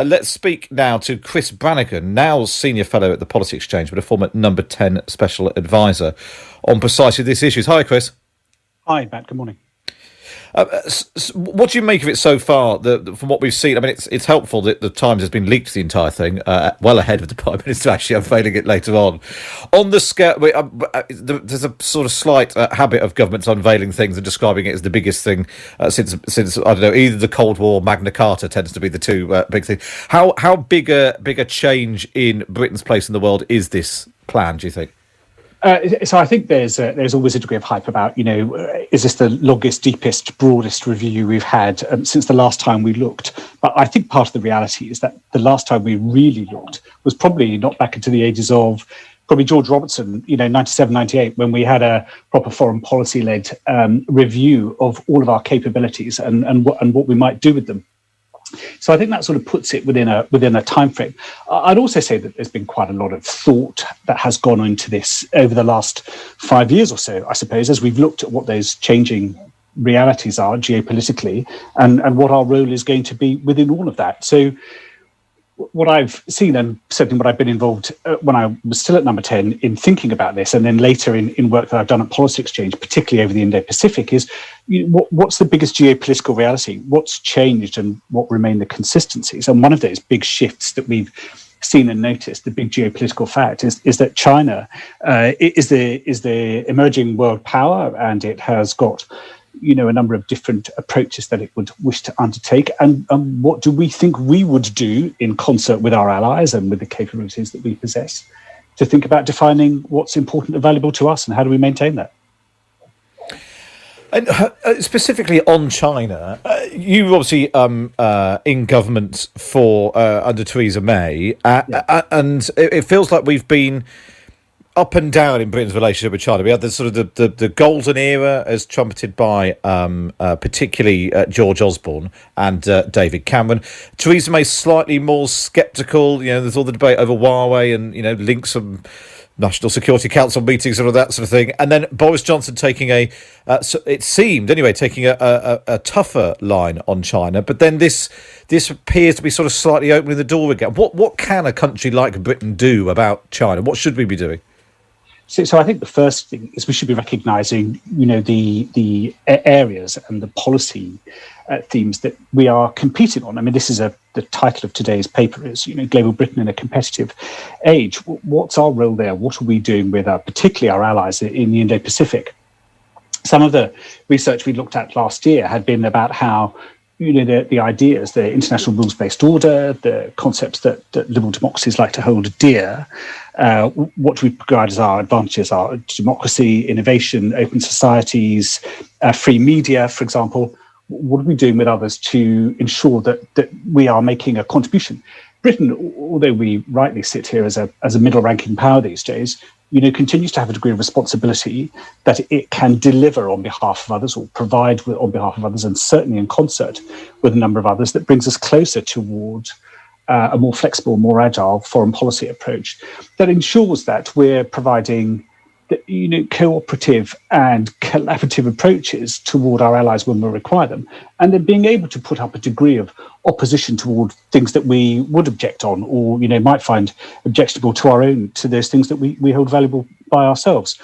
let's speak now to Chris Brannigan, now Senior Fellow at the Policy Exchange, but a former number 10 Special Advisor on precisely these issues. Hi, Chris. Hi, Matt. Good morning. What do you make of it so far? From what we've seen, I mean, it's helpful that the Times has been leaked the entire thing well ahead of the Prime Minister actually unveiling it later on. On the scale, there's a sort of slight habit of governments unveiling things and describing it as the biggest thing since I don't know, either the Cold War, or Magna Carta tends to be the two big things. How big a change in Britain's place in the world is this plan? Do you think? So I think there's always a degree of hype about, is this the longest, deepest, broadest review we've had since the last time we looked? But I think part of the reality is that the last time we really looked was probably not back into the ages of probably George Robertson, 97, 98, when we had a proper foreign policy-led review of all of our capabilities and what we might do with them. So I think that sort of puts it within a time frame. I'd also say that there's been quite a lot of thought that has gone into this over the last 5 years or so, I suppose, as we've looked at what those changing realities are geopolitically and what our role is going to be within all of that. So what I've seen, and certainly what I've been involved when I was still at number 10 in thinking about this, and then later in work that I've done at Policy Exchange, particularly over the Indo-Pacific, is what's the biggest geopolitical reality? What's changed and what remain the consistencies? And one of those big shifts that we've seen and noticed, the big geopolitical fact, is that China is the emerging world power, and it has got a number of different approaches that it would wish to undertake. And what do we think we would do in concert with our allies and with the capabilities that we possess to think about defining what's important and valuable to us, and how do we maintain that? And specifically on China, you obviously in government for under Theresa May, and it feels like we've been up and down in Britain's relationship with China. We had the sort of the golden era as trumpeted by particularly George Osborne and David Cameron. Theresa May slightly more sceptical. There's all the debate over Huawei and links from National Security Council meetings and all that sort of thing. And then Boris Johnson taking it seemed anyway, taking a tougher line on China. But then this appears to be sort of slightly opening the door again. What can a country like Britain do about China? What should we be doing? So I think the first thing is we should be recognising, the areas and the policy themes that we are competing on. I mean, this is the title of today's paper is, Global Britain in a Competitive Age. What's our role there? What are we doing with particularly our allies in the Indo-Pacific? Some of the research we looked at last year had been about how the ideas, the international rules-based order, the concepts that liberal democracies like to hold dear, what we regard as our advantages are democracy, innovation, open societies, free media, for example. What are we doing with others to ensure that we are making a contribution? Britain, although we rightly sit here as a middle-ranking power these days, continues to have a degree of responsibility that it can deliver on behalf of others or provide on behalf of others, and certainly in concert with a number of others, that brings us closer toward a more flexible, more agile foreign policy approach that ensures that we're providing cooperative and collaborative approaches toward our allies when we require them, and then being able to put up a degree of opposition toward things that we would object on or might find objectionable to those things that we hold valuable by ourselves.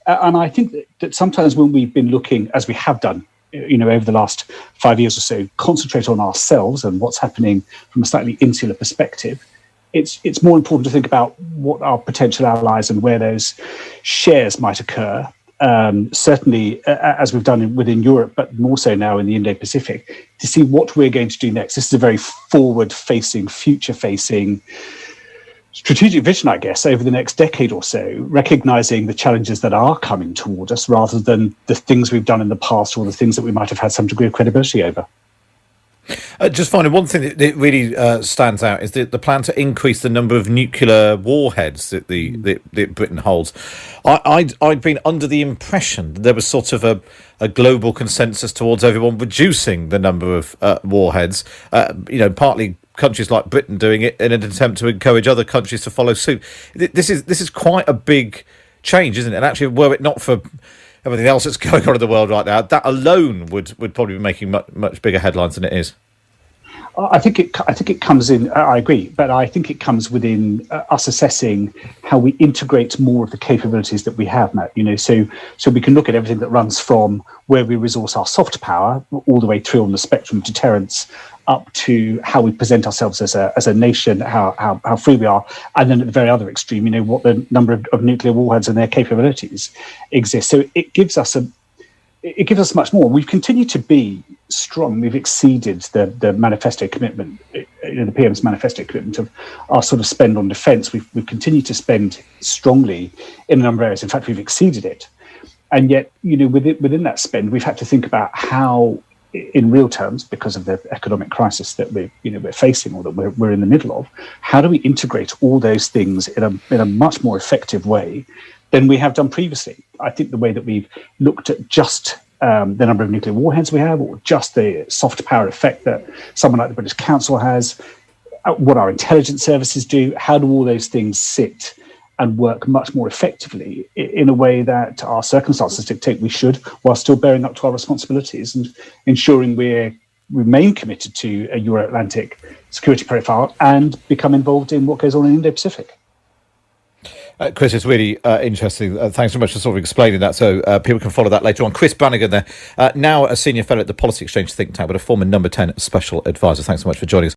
And I think that sometimes when we've been looking, as we have done over the last 5 years or so, concentrate on ourselves and what's happening from a slightly insular perspective, it's more important to think about what our potential allies and where those shares might occur. Certainly, as we've done within Europe, but more so now in the Indo-Pacific, to see what we're going to do next. This is a very forward-facing, future-facing strategic vision, I guess, over the next decade or so, recognising the challenges that are coming toward us rather than the things we've done in the past or the things that we might have had some degree of credibility over. Just finally, one thing that really stands out is the plan to increase the number of nuclear warheads that that Britain holds. I'd been under the impression that there was sort of a global consensus towards everyone reducing the number of warheads. Partly countries like Britain doing it in an attempt to encourage other countries to follow suit. This is quite a big change, isn't it? And actually, were it not for everything else that's going on in the world right now, that alone would probably be making much bigger headlines than it is. I think it comes in. I agree, but I think it comes within us assessing how we integrate more of the capabilities that we have, Matt. So we can look at everything that runs from where we resource our soft power all the way through on the spectrum of deterrence, up to how we present ourselves as a nation, how free we are, and then at the very other extreme, what the number of nuclear warheads and their capabilities exist. So it gives us much more. We've continued to be strong. We've exceeded the manifesto commitment, the PM's manifesto commitment of our sort of spend on defence. We've continued to spend strongly in a number of areas. In fact, we've exceeded it. And yet, within that spend, we've had to think about how, in real terms, because of the economic crisis that we're facing, or that we're in the middle of, how do we integrate all those things in a much more effective way than we have done previously? I think the way that we've looked at just the number of nuclear warheads we have, or just the soft power effect that someone like the British Council has, what our intelligence services do, how do all those things sit and work much more effectively in a way that our circumstances dictate we should, while still bearing up to our responsibilities and ensuring we remain committed to a Euro-Atlantic security profile and become involved in what goes on in Indo-Pacific. Chris, it's really interesting. Thanks so much for sort of explaining that, so people can follow that later on. Chris Brannigan there, now a senior fellow at the Policy Exchange think tank, but a former number 10 special advisor. Thanks so much for joining us.